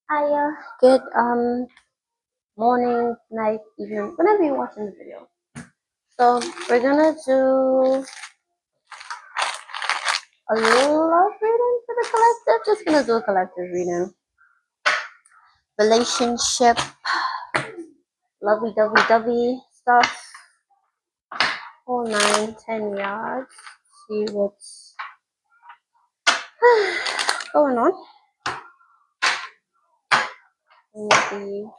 Hiya, good morning, night, evening, whenever you're watching the video. So we're gonna do a love reading for the collective. Just gonna do a collective reading. Relationship, lovey-dovey-dovey stuff. Whole 9, 10 yards. See what's going on in the.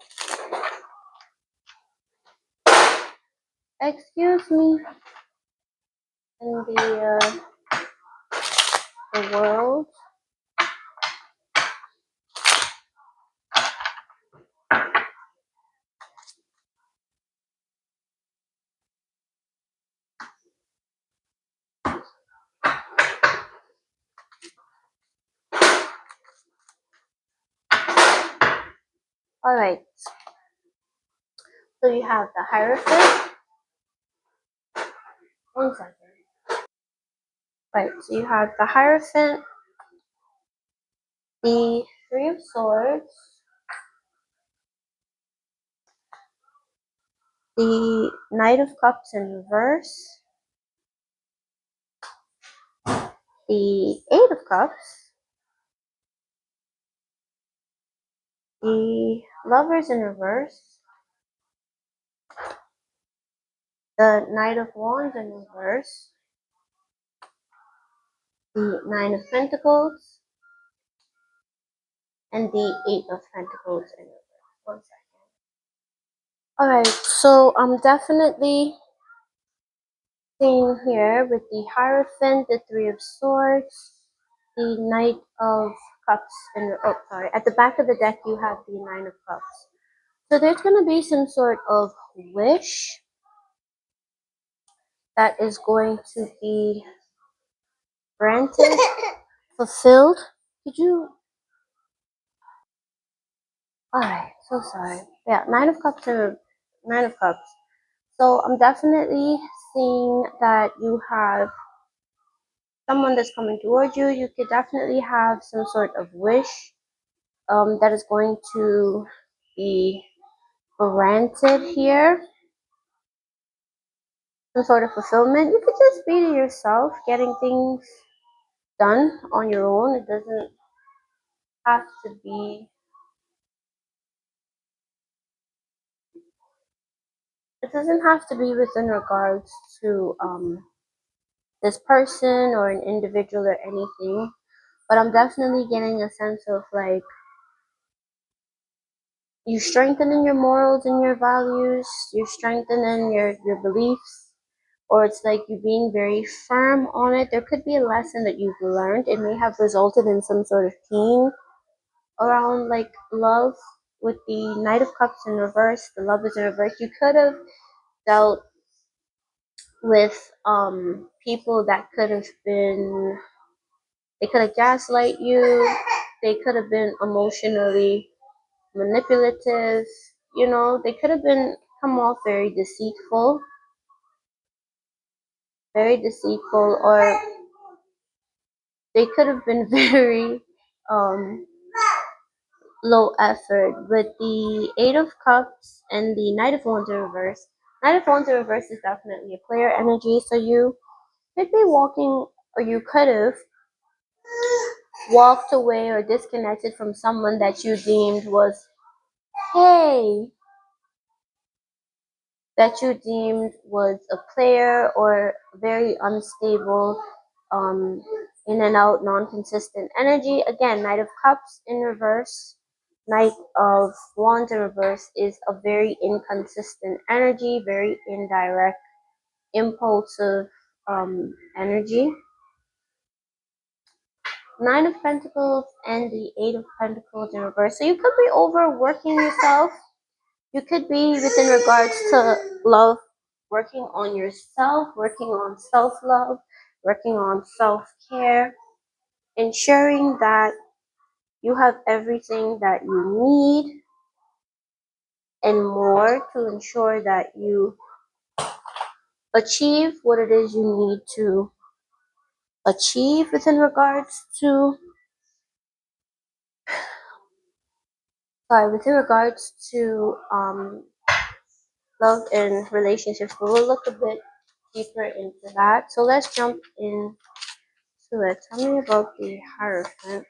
Excuse me. In the world. All right. So you have the Hierophant. One second. Right, so you have the Hierophant, the Three of Swords, the Knight of Cups in reverse, the Eight of Cups, the Lovers in reverse, the Knight of Wands in reverse, the Nine of Pentacles, and the Eight of Pentacles in reverse. One second. Alright, so I'm definitely seeing here with the Hierophant, the Three of Swords, the Knight of Cups, and at the back of the deck you have the Nine of Cups. So there's going to be some sort of wish that is going to be granted, fulfilled. Did you? Alright, so sorry. Yeah, Nine of Cups and Nine of Cups. So I'm definitely seeing that you have someone that's coming towards you. You could definitely have some sort of wish that is going to be granted here. Some sort of fulfillment. You could just be to yourself, getting things done on your own. It doesn't have to be. It doesn't have to be within regards to this person or an individual or anything. But I'm definitely getting a sense of like you strengthening your morals and your values. You're strengthening your beliefs, or it's like you being very firm on it. There could be a lesson that you've learned. It may have resulted in some sort of pain around like love. With the Knight of Cups in reverse, the Lovers in reverse, you could have dealt with people that could have been, they could have gaslight you, they could have been emotionally manipulative, you know, they could have been come off very deceitful, or they could have been very um low effort. With the Eight of Cups and the Knight of Wands in reverse, Knight of Wands in reverse is definitely a player energy. So you could be walking, or you could have walked away or disconnected from someone that you deemed was, hey, that you deemed was a player or very unstable, um, in and out, non-consistent energy. Again, Knight of Cups in reverse, Knight of Wands in reverse is a very inconsistent energy, very indirect, impulsive energy. Nine of Pentacles and the Eight of Pentacles in reverse. So you could be overworking yourself. You could be within regards to love, working on yourself, working on self-love, working on self-care, ensuring that you have everything that you need and more to ensure that you achieve what it is you need to achieve within regards to Sorry, with regards to love and relationships, but we'll look a bit deeper into that. So let's jump into it. Tell me about the Hierophant.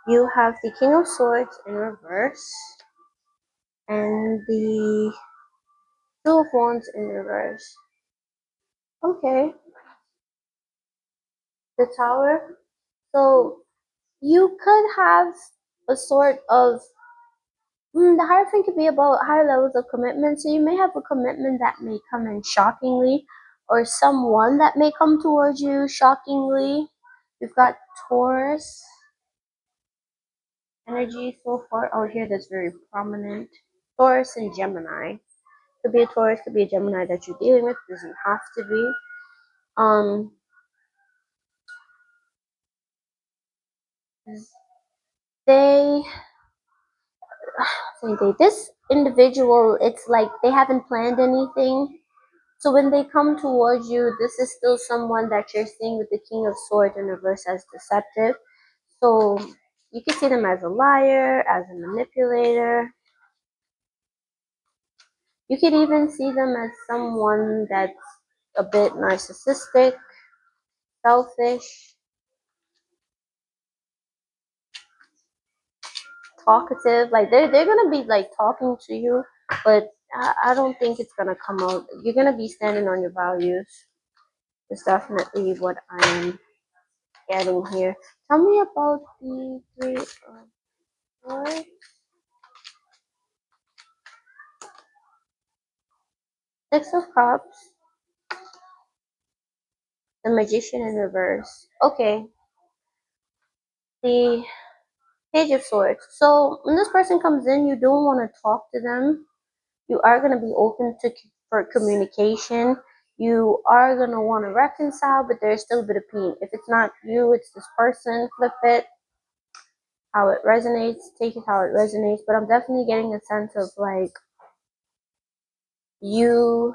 You have the King of Swords in reverse and the Two of Wands in reverse. Okay, the Tower. So you could have a sort of the Hierophant could be about higher levels of commitment. So you may have a commitment that may come in shockingly, or someone that may come towards you shockingly. We've got Taurus energy so far out here that's very prominent. Taurus and Gemini. Could be a Taurus, could be a Gemini that you're dealing with. Doesn't have to be. Um, they this individual, it's like they haven't planned anything. So when they come towards you, this is still someone that you're seeing with the King of Swords in reverse as deceptive. So you can see them as a liar, as a manipulator. You could even see them as someone that's a bit narcissistic, selfish, talkative. Like they're gonna be like talking to you, but I don't think it's gonna come out. You're gonna be standing on your values. It's definitely what I am getting here. Tell me about the Three of Swords. Six of Cups, the Magician in reverse. Okay, the Page of Swords. So when this person comes in, you don't want to talk to them. You are going to be open to for communication. You are going to want to reconcile, but there's still a bit of pain. If it's not you, it's this person. Flip it how it resonates. Take it how it resonates. But I'm definitely getting a sense of like you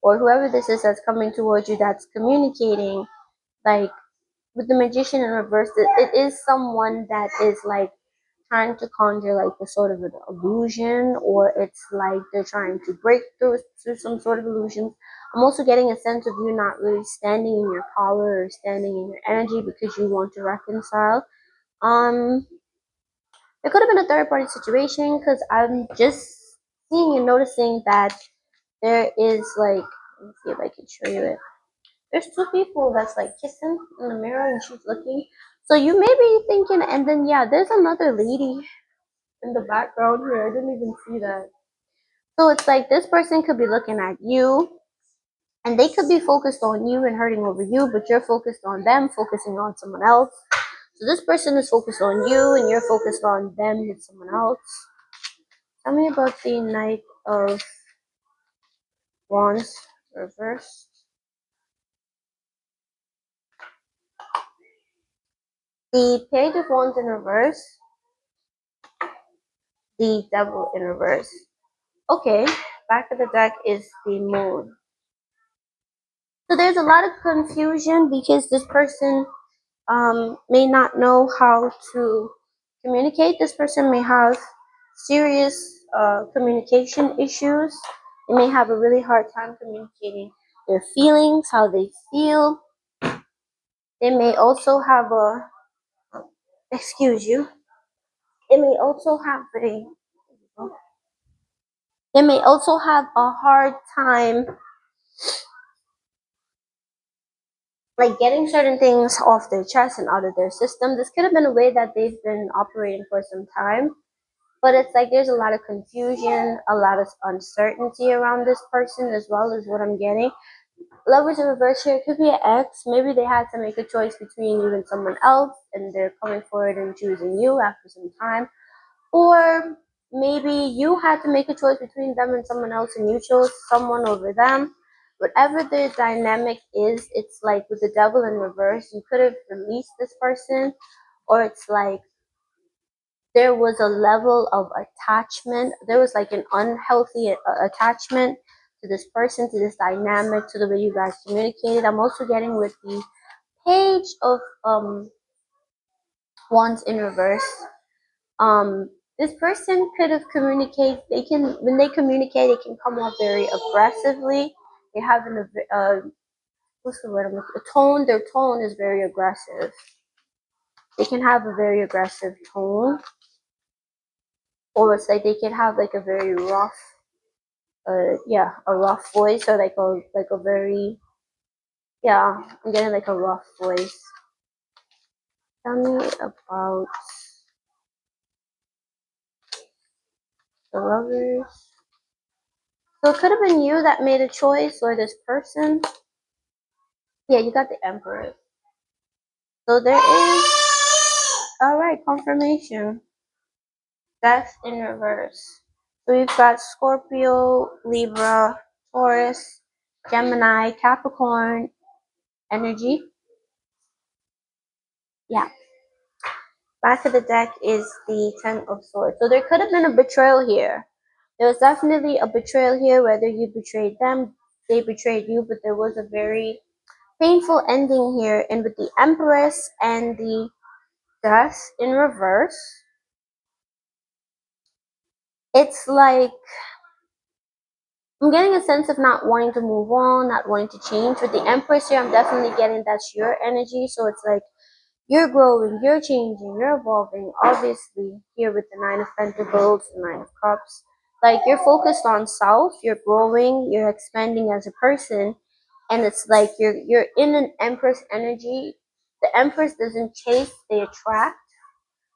or whoever this is that's coming towards you that's communicating, like with the Magician in reverse, it is someone that is like trying to conjure like the sort of an illusion, or it's like they're trying to break through some sort of illusions. I'm also getting a sense of you not really standing in your power or standing in your energy because you want to reconcile. um it could have been a third party situation because I'm just seeing and noticing that there is like, let me see if I can show you it. There's two people that's like kissing in the mirror and she's looking. So you may be thinking, and then yeah, there's another lady in the background here. I didn't even see that. So it's like this person could be looking at you and they could be focused on you and hurting over you, but you're focused on them, focusing on someone else. So this person is focused on you and you're focused on them and someone else. Tell me about the Knight of Wands reverse. The Page of Wands in reverse. The Devil in reverse. Okay, back of the deck is the Moon. So there's a lot of confusion because this person may not know how to communicate. This person may have serious communication issues. They may have a really hard time communicating their feelings, how they feel. They may also have a, excuse you, they may also have a, they may also have a hard time like getting certain things off their chest and out of their system. This could have been a way that they've been operating for some time, but it's like there's a lot of confusion, a lot of uncertainty around this person as well as what I'm getting. Lovers in reverse here could be an ex. Maybe they had to make a choice between you and someone else and they're coming forward and choosing you after some time. Or maybe you had to make a choice between them and someone else and you chose someone over them. Whatever the dynamic is, it's like with the Devil in reverse, you could have released this person, or it's like there was a level of attachment. There was like an unhealthy attachment. to this person, to this dynamic, to the way you guys communicated. I'm also getting with the page of wands in reverse. This person could have communicated. They can, when they communicate, it can come off very aggressively. They have what's the word? A tone. Their tone is very aggressive. They can have a very aggressive tone, or it's like they can have like a very rough, a rough voice, or like a very, yeah, I'm getting like a rough voice. Tell me about the lovers. So it could have been you that made a choice, or this person. Yeah, you got the Emperor. So there is, all right, confirmation. Death in reverse. So we've got Scorpio, Libra, Taurus, Gemini, Capricorn energy. Yeah. Back of the deck is the Ten of Swords. So there could have been a betrayal here. There was definitely a betrayal here, whether you betrayed them, they betrayed you, but there was a very painful ending here. And with the Empress and the Death in reverse, it's like I'm getting a sense of not wanting to move on, not wanting to change. With the Empress here, I'm definitely getting that's your energy. So it's like you're growing, you're changing, you're evolving. Obviously, here with the Nine of Pentacles, the Nine of Cups, like you're focused on self, you're growing, you're expanding as a person, and it's like you're in an Empress energy. The Empress doesn't chase, they attract.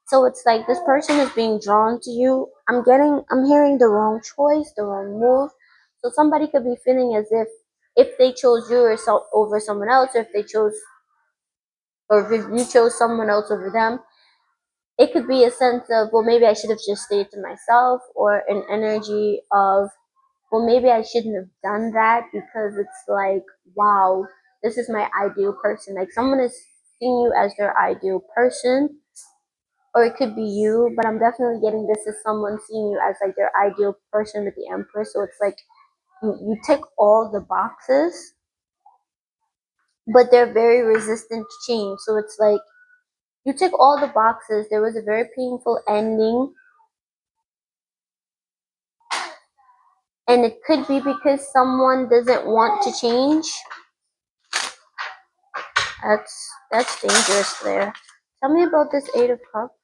So it's like this person is being drawn to you. I'm hearing the wrong choice, the wrong move. So somebody could be feeling as if they chose you or over someone else, or if they chose, or if you chose someone else over them, it could be a sense of, well, maybe I should have just stayed to myself, or an energy of, well, maybe I shouldn't have done that, because it's like, wow, this is my ideal person. Like someone is seeing you as their ideal person, or it could be you, but I'm definitely getting this as someone seeing you as like their ideal person with the Empress. So it's like you tick all the boxes, but they're very resistant to change. So it's like you tick all the boxes. There was a very painful ending, and it could be because someone doesn't want to change. That's dangerous there. Tell me about this Eight of Cups.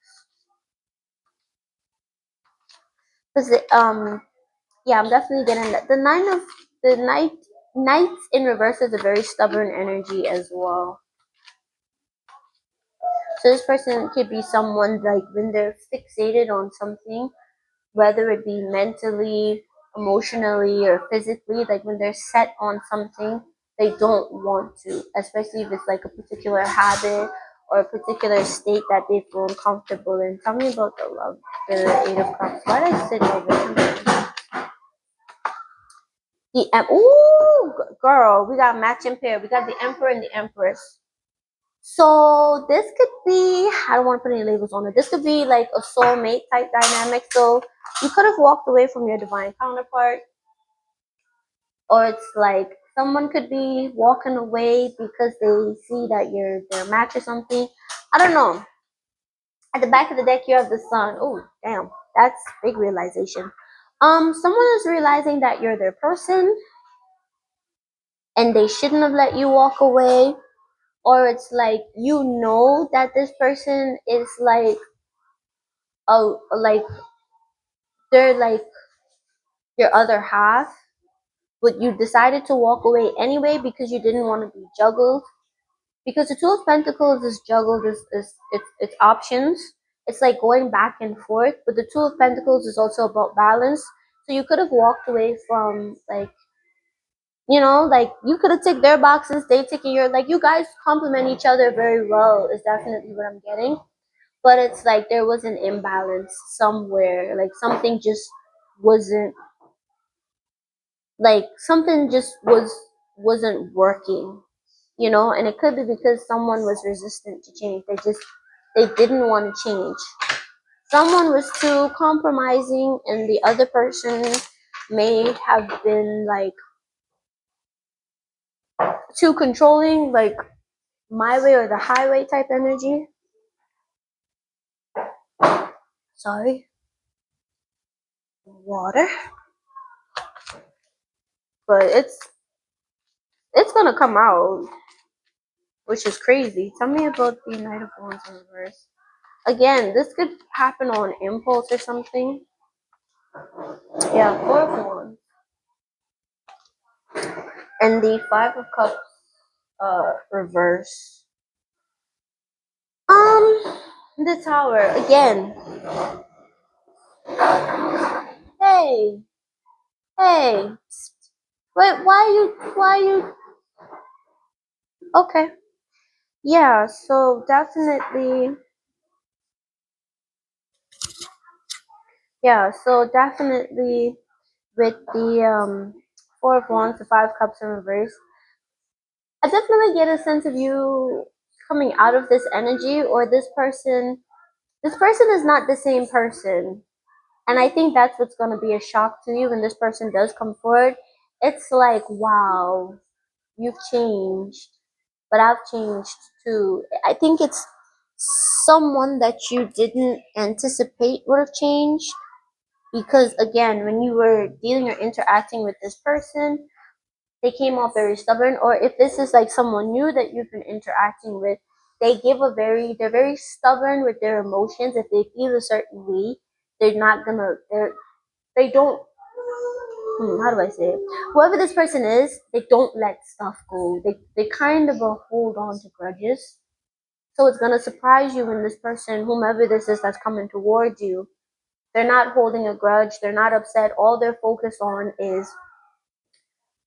Because yeah, I'm definitely getting that. The Knights in reverse is a very stubborn energy as well. So this person could be someone like when they're fixated on something, whether it be mentally, emotionally, or physically, like when they're set on something, they don't want to, especially if it's like a particular habit or a particular state that they feel uncomfortable in. Tell me about the love, the Eight of Cups. Why did I sit over? Ooh, girl, we got matching pair. We got the Emperor and the Empress. So this could be, I don't want to put any labels on it. This could be like a soulmate type dynamic. So you could have walked away from your divine counterpart, or it's like someone could be walking away because they see that you're their match or something. I don't know. At the back of the deck, you have the Sun. Oh, damn, that's big realization. Someone is realizing that you're their person, and they shouldn't have let you walk away, or it's like you know that this person is like, oh, like they're like your other half, but you decided to walk away anyway because you didn't want to be juggled. Because the Two of Pentacles is juggled, it's options. It's like going back and forth, but the Two of Pentacles is also about balance. So you could have walked away from like, like you could have ticked their boxes, they ticking your, like you guys complement each other very well is definitely what I'm getting. But it's like there was an imbalance somewhere, like something just wasn't, like something just wasn't working, and it could be because someone was resistant to change. They didn't want to change. Someone was too compromising, and the other person may have been like too controlling, like my way or the highway type energy. Sorry, water. But it's gonna come out, which is crazy. Tell me about the Knight of Wands in reverse. Again, this could happen on impulse or something. Yeah, Four of Wands. And the Five of Cups reverse. The Tower again. Hey, hey. Wait, why you okay. Yeah, so definitely with the Four of Wands, the Five Cups in reverse, I definitely get a sense of you coming out of this energy, or this person is not the same person. And I think that's what's going to be a shock to you when this person does come forward. It's like, wow, you've changed, but I've changed too. I think it's someone that you didn't anticipate would have changed, because again, when you were dealing or interacting with this person, they came off very stubborn. Or if this is like someone new that you've been interacting with, they're very stubborn with their emotions. If they feel a certain way, they're not gonna they don't how do I say it? Whoever this person is, they don't let stuff go. They kind of hold on to grudges. So it's gonna surprise you when this person, whomever this is that's coming towards you, they're not holding a grudge, they're not upset. All they're focused on is,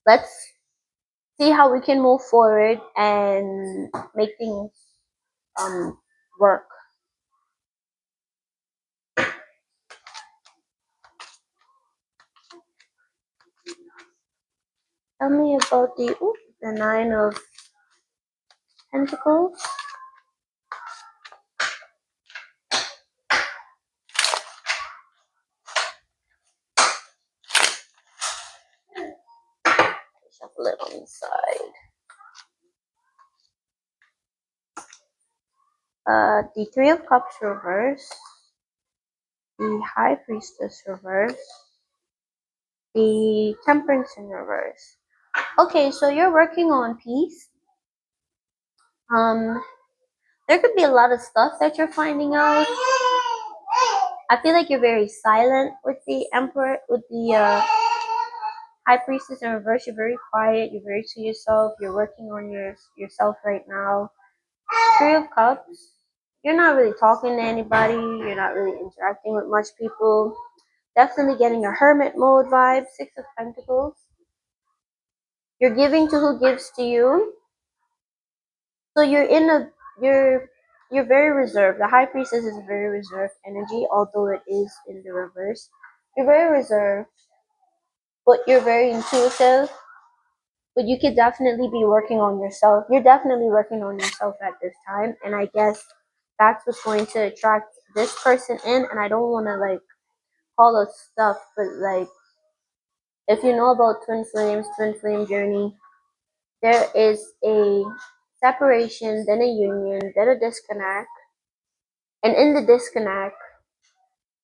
let's see how we can move forward and make things um work. Tell me about the Nine of Pentacles. Shuffle it on the side. The Three of Cups reverse, the High Priestess reverse, the Temperance in reverse. Okay, so you're working on peace. There could be a lot of stuff that you're finding out. I feel like you're very silent with the Emperor, with the High Priestess in reverse. You're very quiet. You're very to yourself. You're working on yourself right now. Three of Cups. You're not really talking to anybody. You're not really interacting with much people. Definitely getting a hermit mode vibe. Six of Pentacles. You're giving to who gives to you. So you're very reserved. The High Priestess is a very reserved energy, although it is in the reverse. You're very reserved, but you're very intuitive. But you could definitely be working on yourself. You're definitely working on yourself at this time, and I guess that's what's going to attract this person in. And I don't want to like call us stuff, but like, if you know about twin flame journey, there is a separation, then a union, then a disconnect. And in the disconnect,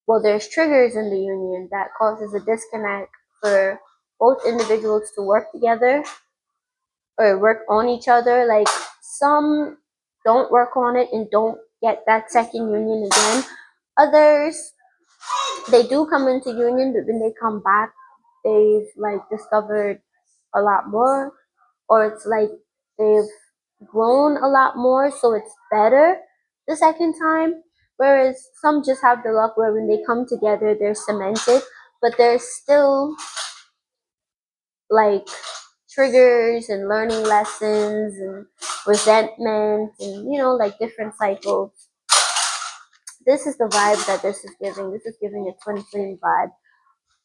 well, there's triggers in the union that causes a disconnect for both individuals to work together or work on each other. Like, some don't work on it and don't get that second union again. Others, they do come into union, but when they come back, they've like discovered a lot more, or it's like they've grown a lot more, so it's better the second time. Whereas some just have the luck where when they come together, they're cemented, but there's still like triggers and learning lessons and resentment and like different cycles. This is the vibe that this is giving. This is giving a twin flame vibe.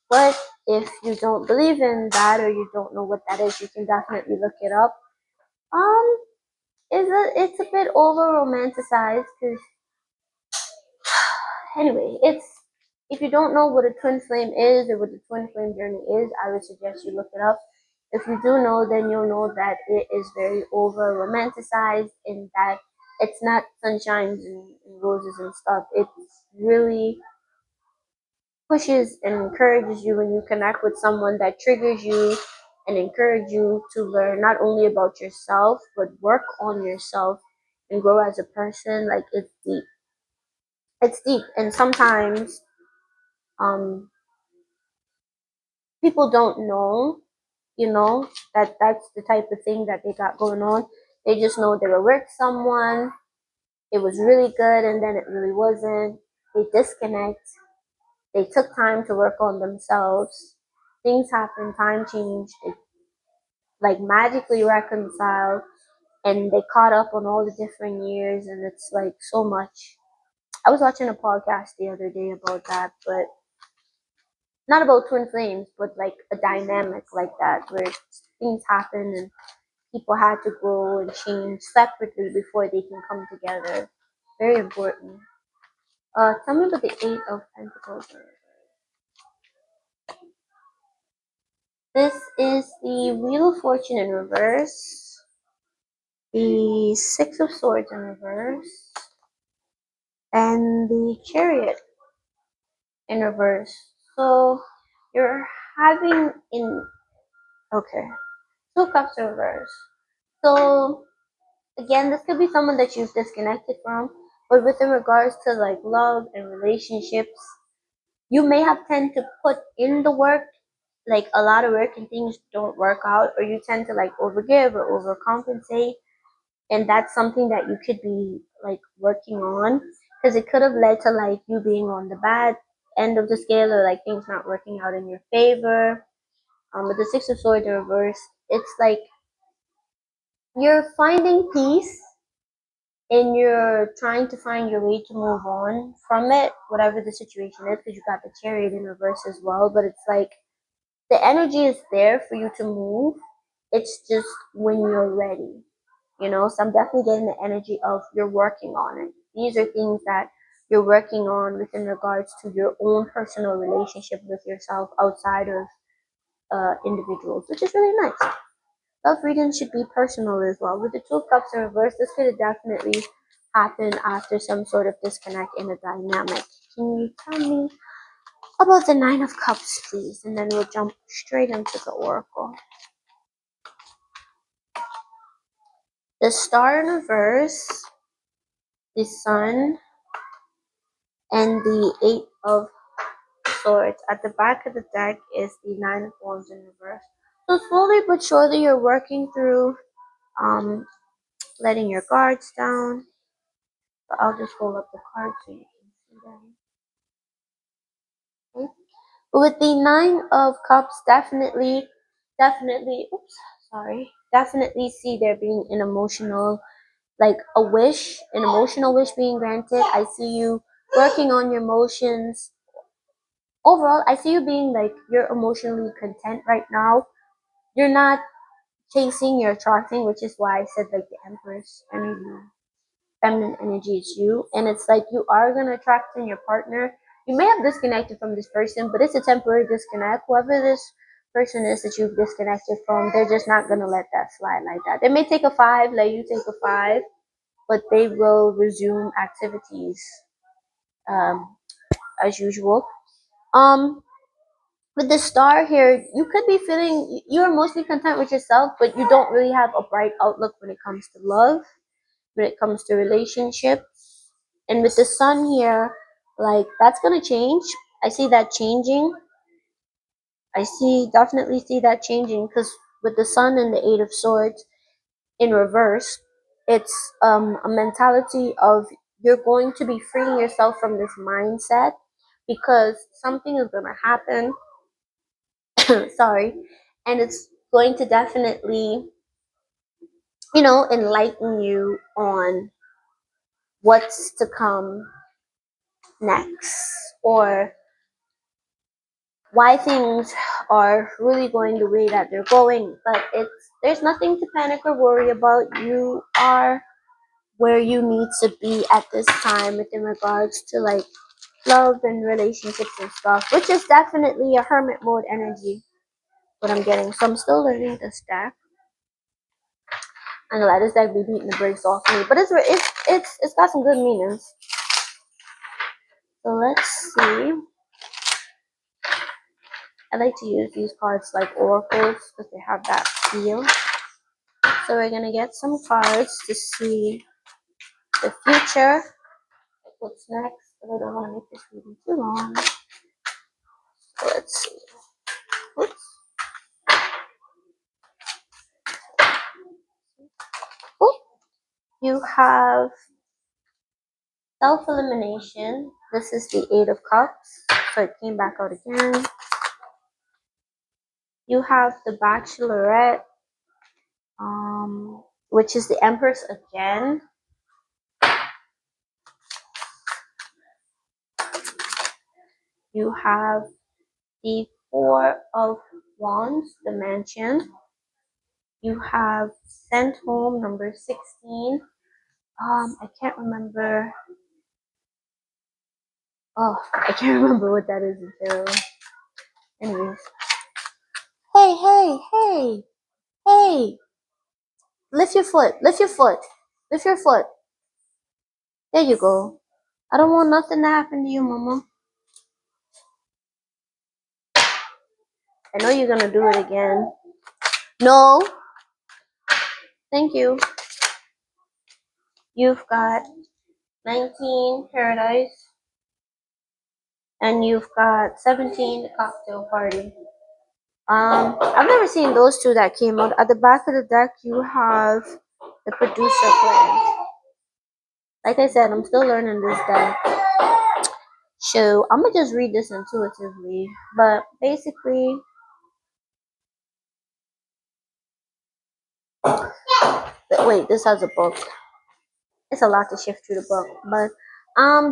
But if you don't believe in that, or you don't know what that is, you can definitely look it up. Um, it's a bit over romanticized, because anyway, it's, if you don't know what a twin flame is or what the twin flame journey is, I would suggest you look it up. If you do know, then you'll know that it is very over romanticized and that it's not sunshines and roses and stuff. It really pushes and encourages you when you connect with someone that triggers you and encourage you to learn not only about yourself but work on yourself and grow as a person. Like it's deep. It's deep, and sometimes um people don't know, that that's the type of thing that they got going on. They just know they were with someone, it was really good, and then it really wasn't. They disconnect. They took time to work on themselves. Things happen, time changed. They like magically reconciled, and they caught up on all the different years, and it's like so much. I was watching a podcast the other day about that, but not about twin flames, but like a dynamic like that where things happen and people had to grow and change separately before they can come together. Very important. Tell me about the Eight of Pentacles. This is the Wheel of Fortune in reverse, the Six of Swords in reverse, and the Chariot in reverse. So you're having in okay, Two Cups in reverse. So again, this could be someone that you've disconnected from, but within regards to like love and relationships, you may have tend to put in the work, like a lot of work, and things don't work out, or you tend to like overgive or overcompensate, and that's something that you could be like working on, because it could have led to like you being on the bad end of the scale, or like things not working out in your favor. With the Six of Swords in reverse, it's like you're finding peace and you're trying to find your way to move on from it, whatever the situation is, because you got the Chariot in reverse as well. But it's like the energy is there for you to move. It's just when you're ready, So I'm definitely getting the energy of you're working on it. These are things that you're working on within regards to your own personal relationship with yourself outside of individuals, which is really nice. Love reading should be personal as well. With the Two of Cups in reverse, this could have definitely happened after some sort of disconnect in a dynamic. Can you tell me about the Nine of Cups, please? And then we'll jump straight into the Oracle. The Star in reverse, the Sun, and the Eight of Swords. At the back of the deck is the Nine of Wands in reverse. So slowly but surely you're working through letting your guards down. So I'll just hold up the card so you can see them. Okay. But with the Nine of Cups, definitely see there being an emotional, like an emotional wish being granted. I see you working on your emotions. Overall, I see you being like, you're emotionally content right now. You're not chasing, you're attracting, which is why I said like the Empress energy, feminine energy is you. And it's like you are going to attract in your partner. You may have disconnected from this person, but it's a temporary disconnect. Whoever this person is that you've disconnected from, they're just not going to let that slide like that. They may take a 5, let you take a 5, but they will resume activities um, as usual. Um, with the Star here, you could be feeling you're mostly content with yourself, but you don't really have a bright outlook when it comes to love, when it comes to relationships. And with the Sun here, like that's gonna change. I see that changing. Definitely see that changing, because with the Sun and the Eight of Swords in reverse, it's a mentality of you're going to be freeing yourself from this mindset, because something is gonna happen. Sorry, and it's going to definitely, enlighten you on what's to come next, or why things are really going the way that they're going. But there's nothing to panic or worry about. You are where you need to be at this time within regards to like love and relationships and stuff, which is definitely a hermit mode energy. what I'm getting. So I'm still learning this deck. I'm gonna let this deck be beating the brakes off me, but it's got some good meanings. So let's see. I like to use these cards like oracles because they have that feel. So we're gonna get some cards to see the future. What's next? But I don't want to make this reading too long. So let's see. Oops. Ooh. You have self-elimination. This is the Eight of Cups. So it came back out again. You have the Bachelorette, which is the Empress again. You have the Four of Wands, the Mansion. You have Sent Home, number 16. I can't remember. Oh, I can't remember what that is until. Anyways. Hey. Lift your foot. Lift your foot. Lift your foot. There you go. I don't want nothing to happen to you, Mama. I know you're gonna do it again. No. Thank you. You've got 19 Paradise. And you've got 17 Cocktail Party. I've never seen those two that came out. At the back of the deck, you have the Producer Plan. Like I said, I'm still learning this deck. So I'm gonna just read this intuitively. But basically, wait, this has a book. It's a lot to shift through the book, but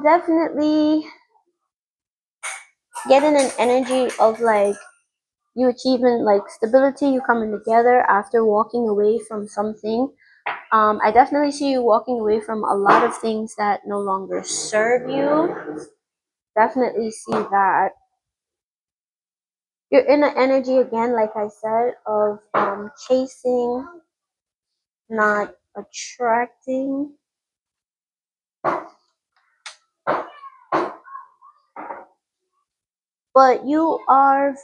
definitely getting an energy of like you achieving like stability, you coming together after walking away from something. I definitely see you walking away from a lot of things that no longer serve you. Definitely see that. You're in an energy again, like I said, of chasing, not attracting. But you are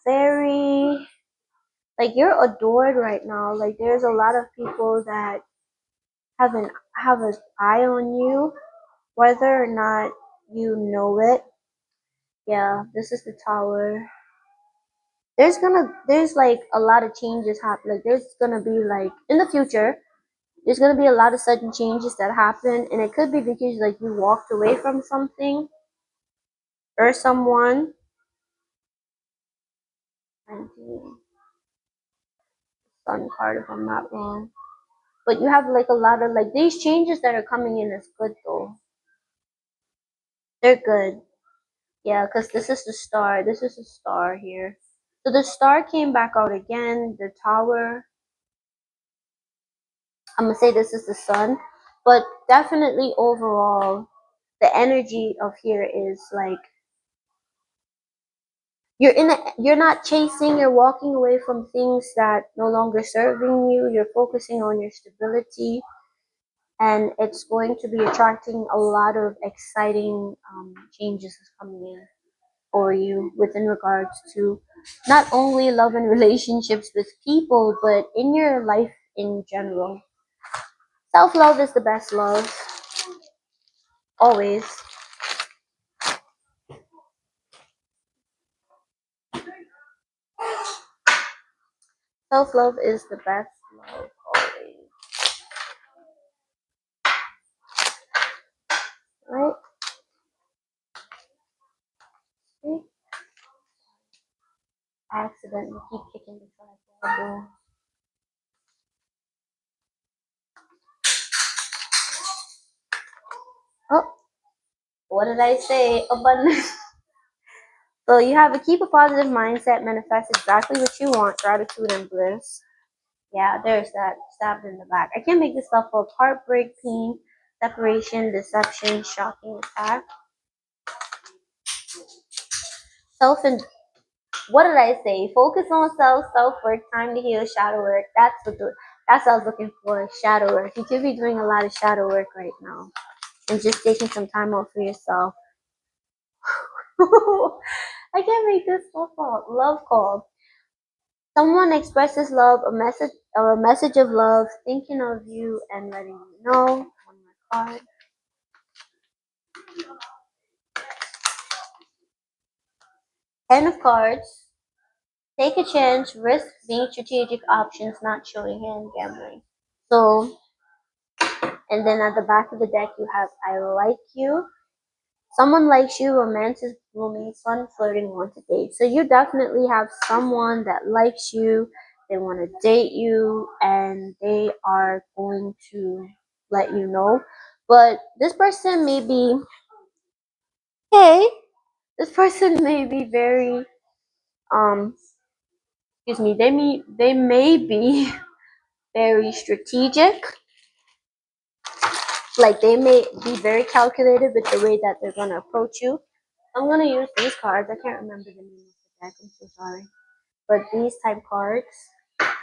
very, like, you're adored right now. Like, there's a lot of people that have an eye on you, whether or not you know it. Yeah, this is the Tower. There's like a lot of changes happen. Like, there's gonna be like in the future, there's gonna be a lot of sudden changes that happen, and it could be because like you walked away from something or someone. 19 Sun card, if I'm not wrong. But you have like a lot of like these changes that are coming in is good though. They're good. Yeah, because this is the Star. This is the Star here. So the Star came back out again. The Tower. I'm gonna say this is the Sun, but definitely overall, the energy of here is like you're not chasing, you're walking away from things that no longer serving you. You're focusing on your stability, and it's going to be attracting a lot of exciting changes coming in for you within regards to not only love and relationships with people, but in your life in general. Self-love is the best love, always. Self-love is the best love, always. Right? See? I accidentally keep kicking the tripod. Oh, what did I say? Abundance. So you have to keep a positive mindset, manifest exactly what you want, gratitude and bliss. Yeah, there's that stabbed in the back. I can't make this stuff up. Heartbreak, pain, separation, deception, shocking attack. Self and What did I say? Focus on self work, time to heal, shadow work. That's what I was looking for. Shadow work. You could be doing a lot of shadow work right now, and just taking some time out for yourself. I can't make this stuff up. Love call. Someone expresses love, a message of love, thinking of you and letting you know. One more card. Ten of cards. Take a chance, risk being strategic options, not showing hand gambling. So, and then at the back of the deck, you have I like you. Someone likes you, romance is blooming, fun flirting, want to date. So you definitely have someone that likes you, they want to date you, and they are going to let you know. But this person may be, hey, this person may be very, um, excuse me, they may be very strategic. Like they may be very calculated with the way that they're gonna approach you. I'm gonna use these cards. I can't remember the name of the deck. I'm so sorry. But these type cards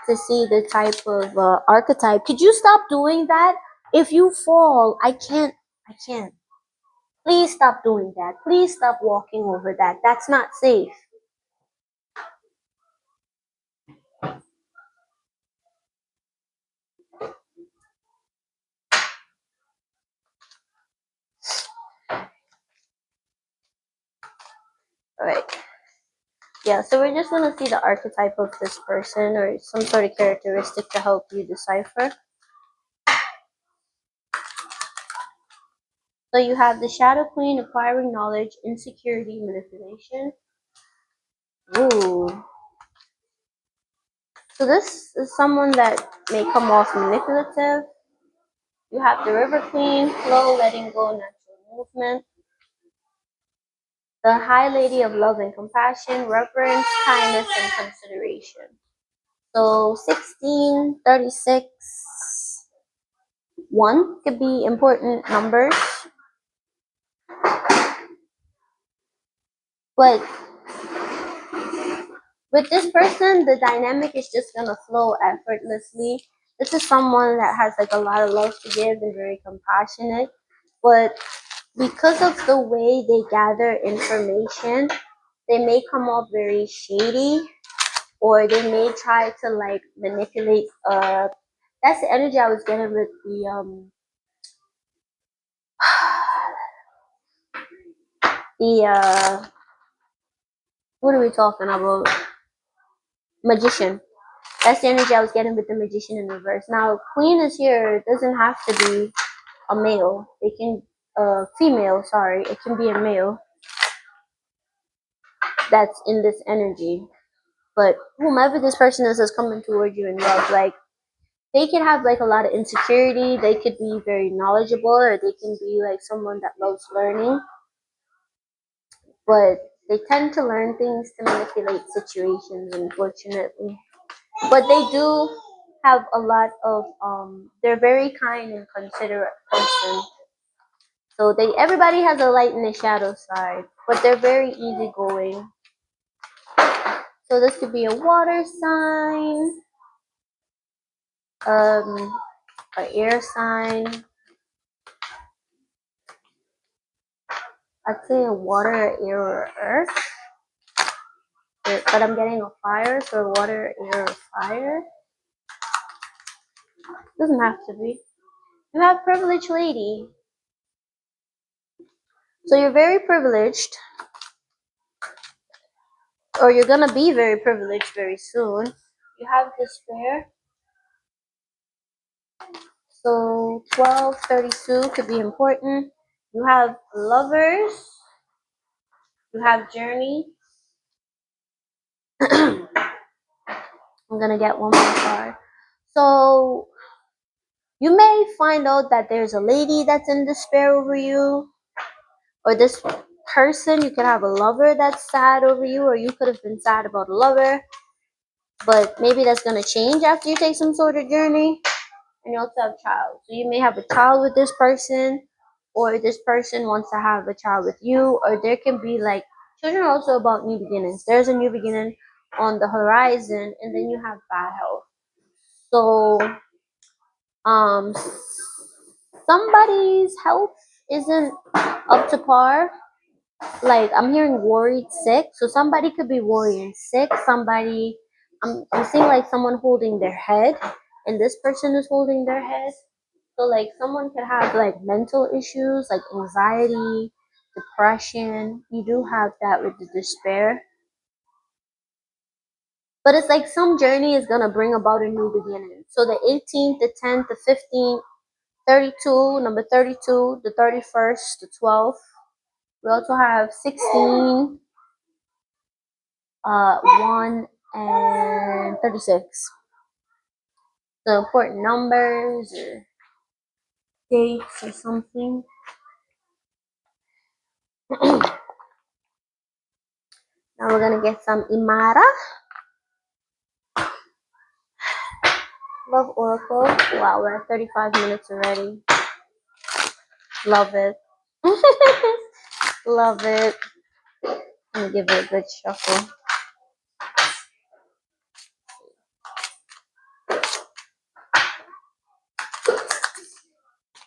to see the type of archetype. Could you stop doing that? If you fall, I can't. I can't. Please stop doing that. Please stop walking over that. That's not safe. All right. Yeah, so we're just going to see the archetype of this person or some sort of characteristic to help you decipher. So you have the Shadow Queen, acquiring knowledge, insecurity, manipulation. Ooh. So this is someone that may come off manipulative. You have the River Queen, flow, letting go, natural movement. The High Lady of love and compassion, reverence, kindness, and consideration. So 16, 36, 1 could be important numbers. But with this person, the dynamic is just going to flow effortlessly. This is someone that has like a lot of love to give and very compassionate. But because of the way they gather information, they may come off very shady, or they may try to like manipulate. That's the energy I was getting with the what are we talking about? Magician. That's the energy I was getting with the magician in reverse. Now, queen is here. It doesn't have to be a male. It can female. Sorry, it can be a male that's in this energy. But whomever this person is that's coming toward you in love, like they can have like a lot of insecurity. They could be very knowledgeable, or they can be like someone that loves learning. But they tend to learn things to manipulate situations, unfortunately. But they do have a lot of they're very kind and considerate person. So they everybody has a light and a shadow side, but they're very easygoing. So this could be a water sign, an air sign. I'd say a water, air, or earth. But I'm getting a fire, so water, air, or fire. Doesn't have to be. You have privileged lady. So you're very privileged, or you're gonna be very privileged very soon. You have despair. So 1232 could be important. You have lovers. You have journey. I'm gonna get one more card. So you may find out that there's a lady that's in despair over you, or this person. You could have a lover that's sad over you, or you could have been sad about a lover. But maybe that's gonna change after you take some sort of journey. And you also have a child. So you may have a child with this person, or this person wants to have a child with you, or there can be like Children are also about new beginnings. There's a new beginning on the horizon, and then you have bad health. So, um, somebody's health isn't up to par. Like I'm hearing worried sick, so somebody could be worrying sick. Somebody, I'm seeing like someone holding their head, and this person is holding their head. So like someone could have like mental issues, like anxiety, depression. You do have that with the despair. But it's like some journey is gonna bring about a new beginning. So the 18th, the 10th, the 15th, 32, number 32, the 31st, the 12th. We also have 16, 1, and 36. The important numbers or dates or something. Now we're gonna get some Imara. Love Oracle. Wow, we're at 35 minutes already. Love it. Love it. Let me give it a good shuffle.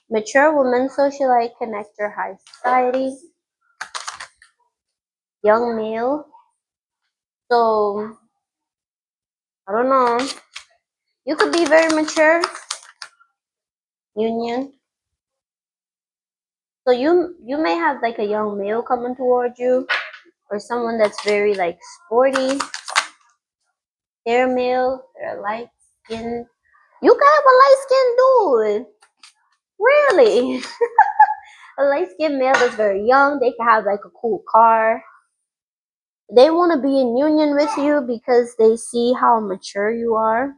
Mature woman, socialite, connector, high society. Young male. So, I don't know. You could be very mature. Union. So you may have like a young male coming towards you, or someone that's very like sporty. Hair male, they're light skin. You can have a light skinned dude. Really? A light skinned male that's very young. They can have like a cool car. They want to be in union with you because they see how mature you are.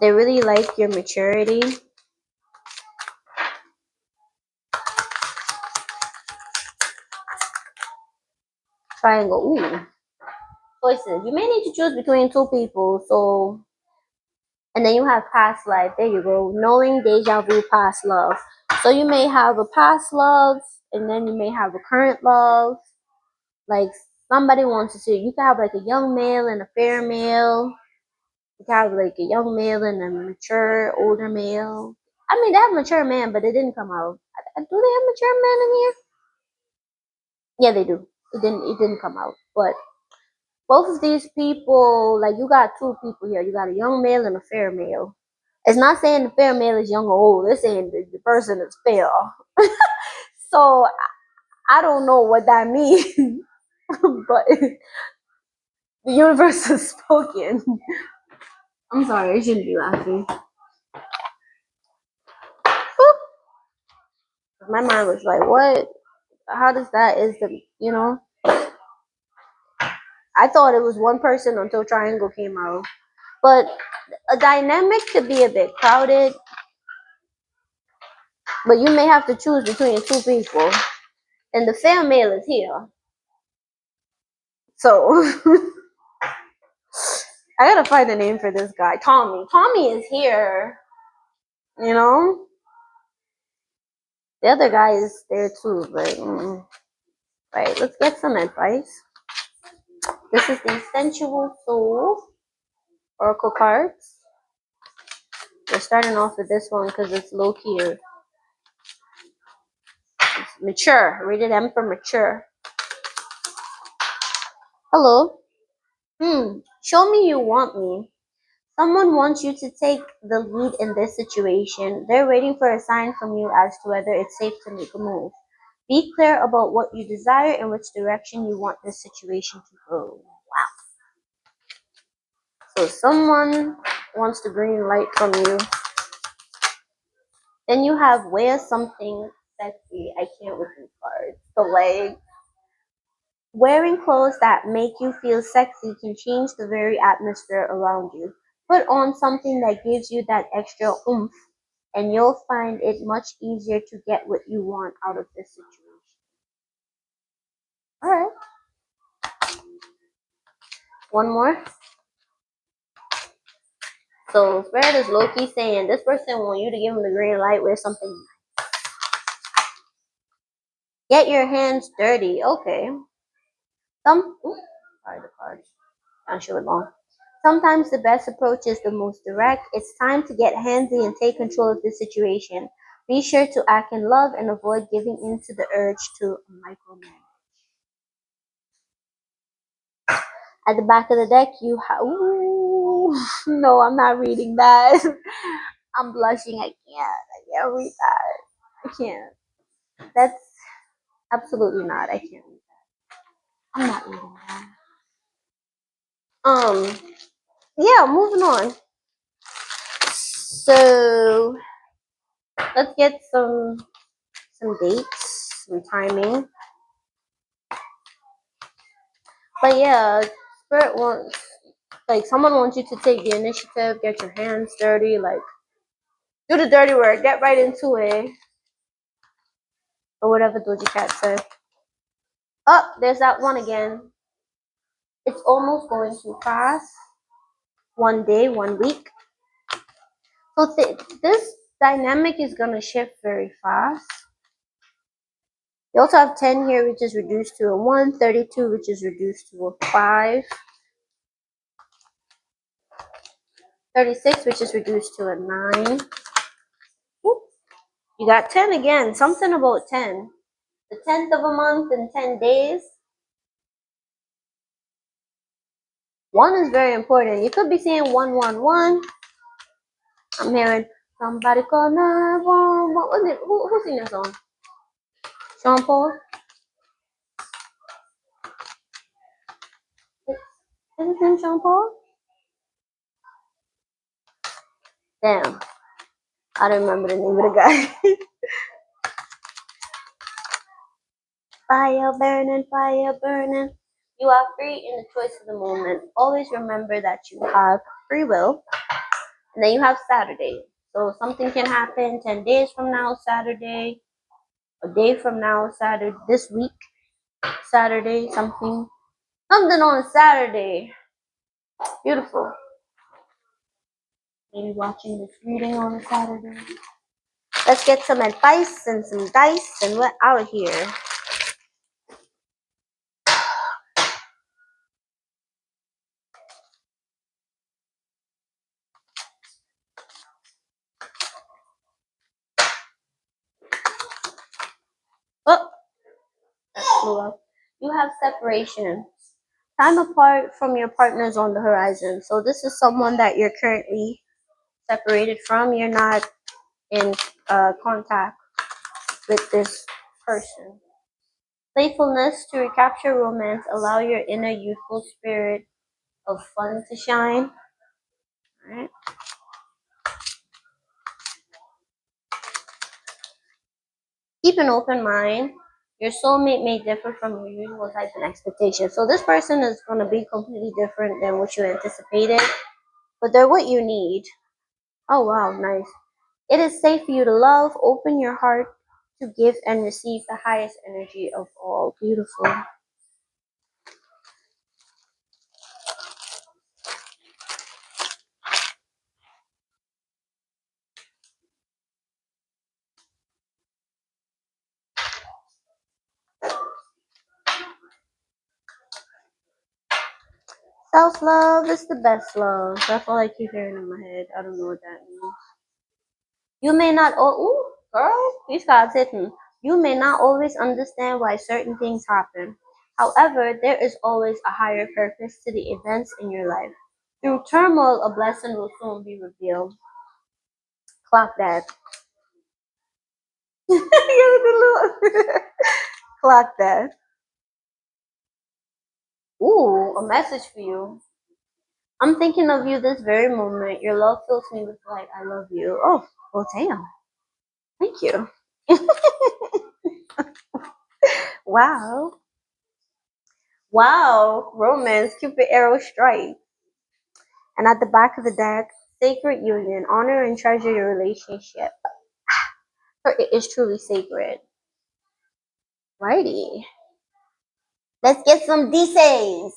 They really like your maturity. Triangle. Ooh. Choices. You may need to choose between two people. So, and then you have past life. There you go. Knowing deja vu, past love. So you may have a past love, and then you may have a current love. Like somebody wants to see. You can have like a young male and a fair male. You can have like a young male and a mature older male. I mean, they have mature man, but it didn't come out. Do they have mature men in here? Yeah, they do. It didn't. It didn't come out. But both of these people, like you got two people here. You got a young male and a fair male. It's not saying the fair male is young or old. It's saying the person is fair. So I don't know what that means, but the universe has spoken. I'm sorry, I shouldn't be laughing. My mind was like, what? How does that is the, you know? I thought it was one person until Triangle came out. But a dynamic could be a bit crowded, but you may have to choose between two people. And the fair male is here. So I gotta find a name for this guy. Tommy. Tommy is here. You know? The other guy is there too, but right, let's get some advice. This is the Sensual Soul Oracle cards. We're starting off with this one because it's low key. It's mature. Rated M for mature. Hello. Show me you want me. Someone wants you to take the lead in this situation. They're waiting for a sign from you as to whether it's safe to make a move. Be clear about what you desire and which direction you want this situation to go. Wow. So someone wants the green light from you. Then you have wear something sexy. I can't with these cards. The leg. Wearing clothes that make you feel sexy can change the very atmosphere around you. Put on something that gives you that extra oomph, and you'll find it much easier to get what you want out of this situation. Alright. One more. So Fred is low-key saying this person want you to give him the green light with something. Get your hands dirty. Okay. Ooh, sorry, the cards. Actually long. Sometimes the best approach is the most direct. It's time to get handsy and take control of the situation. Be sure to act in love and avoid giving in to the urge to micromanage. At the back of the deck, you have. Ooh, no, I'm not reading that. I'm blushing. I can't read that. I can't. That's absolutely not. I can't read that. I'm not reading that. Yeah, moving on. So let's get some dates, some timing. But yeah, spirit wants like someone wants you to take the initiative, get your hands dirty, like do the dirty work, get right into it, or whatever Doja Cat said. Oh, there's that one again. It's almost going too fast. One day, 1 week. So this dynamic is gonna shift very fast. You also have 10 here, which is reduced to a 1, 32, which is reduced to a 5, 36, which is reduced to a 9. Whoop. You got 10 again. Something about 10. The 10th of a month in 10 days. 1 is very important. You could be saying 111. I'm hearing somebody call 911. What was it? Who sing that song? Sean Paul? Is his name Sean Paul? Damn. I don't remember the name of the guy. Fire burning, fire burning. You are free in the choice of the moment. Always remember that you have free will. And then you have Saturday. So something can happen 10 days from now, Saturday. A day from now, Saturday. This week, Saturday. Something on Saturday. Beautiful. Maybe watching this reading on a Saturday. Let's get some advice and some dice and we're out of here. Oh, that flew up. You have separation. Time apart from your partners on the horizon. So this is someone that you're currently separated from. You're not in contact with this person. Playfulness to recapture romance. Allow your inner youthful spirit of fun to shine. All right. Keep an open mind. Your soulmate may differ from your usual types and expectations. So this person is going to be completely different than what you anticipated, but they're what you need. Oh, wow, nice. It is safe for you to love. Open your heart to give and receive the highest energy of all. Beautiful. Self-love is the best love. That's all I keep hearing in my head. I don't know what that means. You may not, ooh, girl, these cards hitting. You may not always understand why certain things happen. However, there is always a higher purpose to the events in your life. Through turmoil, a blessing will soon be revealed. Clock that. Clock that. Ooh, a message for you. I'm thinking of you this very moment. Your love fills me with light. I love you. Oh, well, damn. Thank you. Wow. Wow. Romance, Cupid arrow strike. And at the back of the deck, sacred union. Honor and treasure your relationship. For it is truly sacred. Righty. Let's get some DCs.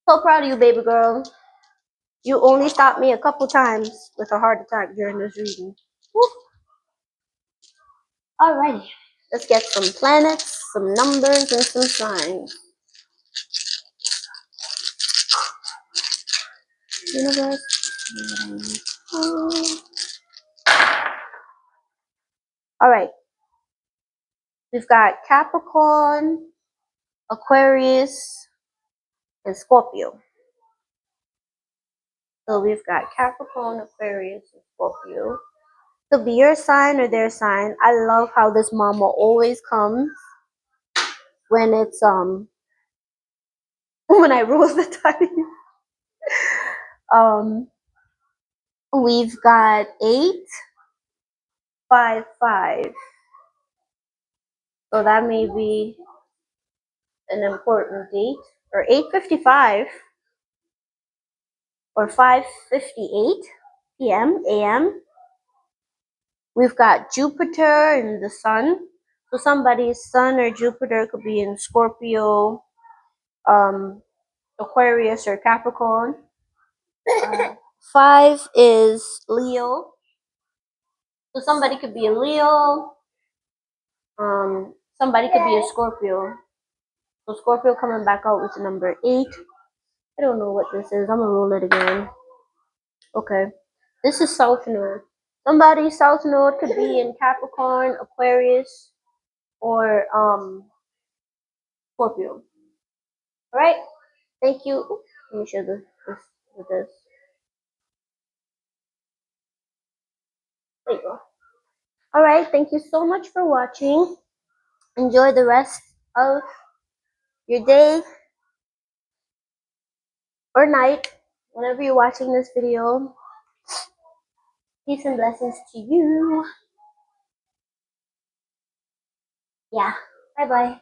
So proud of you, baby girl. You only stopped me a couple times with a heart attack during this reading. Woo. Alrighty, let's get some planets, some numbers, and some signs. Universe. Alright, we've got Capricorn, Aquarius, and Scorpio. So we've got Capricorn, Aquarius, and Scorpio. Could be your sign or their sign. I love how this mama always comes when it's when I roll the dice. We've got 855. So that may be an important date. Or 8:55 or 5:58 p.m. a.m. We've got Jupiter and the Sun. So somebody's Sun or Jupiter could be in Scorpio, Aquarius, or Capricorn. 5 is Leo. So somebody could be a Leo. Somebody could be a Scorpio. So Scorpio coming back out with the number 8. I don't know what this is. I'm gonna roll it again. Okay. This is South Node. Somebody's South Node could be in Capricorn, Aquarius, or Scorpio. Alright? Thank you. Oops, let me show this with this. There you go. Alright, thank you so much for watching. Enjoy the rest of your day or night, whenever you're watching this video. Peace and blessings to you. Yeah. Bye bye.